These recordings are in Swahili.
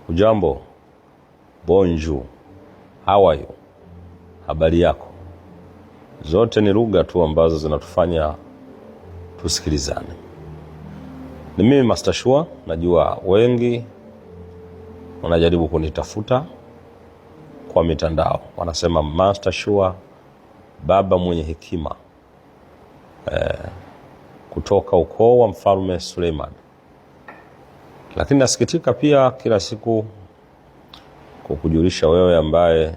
Ujambo, bonjour, how are you, habari yako. Zote ni lugha tu ambazo zinatufanya tusikilizane. Ni mimi Master Shua, najua wengi wanajaribu kunitafuta kwa mitandao. Wanasema Master Shua, baba mwenye hekima, kutoka ukoo wa Mfalme Suleiman. Lakini nasikitika pia kila siku kukujulisha wewe ambaye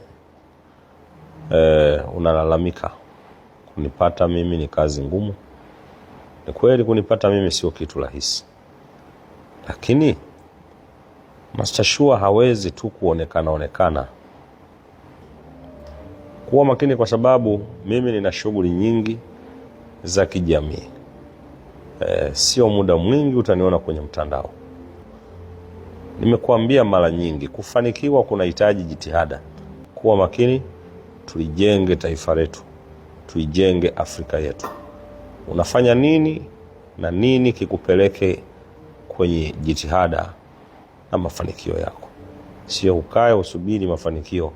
unalalamika kunipata mimi ni kazi ngumu. Ni kweli kunipata mimi sio kitu rahisi. Lakini Master Shua hawezi tu kuonekana. Kuwa makini kwa sababu mimi nina shughuli nyingi za kijamii. Sio muda mwingi utaniona kwenye mtandao. Nimekuambia mara nyingi, kufanikiwa kunahitaji jitihada. Kuwa makini, tulijenge taifa letu, tuijenge Afrika yetu. Unafanya nini na nini kikupeleke kwenye jitihada na mafanikio yako? Sio ukae usubiri mafanikio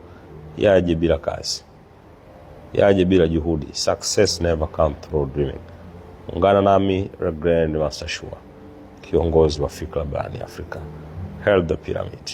yaje bila kazi, yaje bila juhudi. Success never come through dreaming. Ungana nami Reverend Master Shua, kiongozi wa fikra barani Afrika. Hail the pyramid.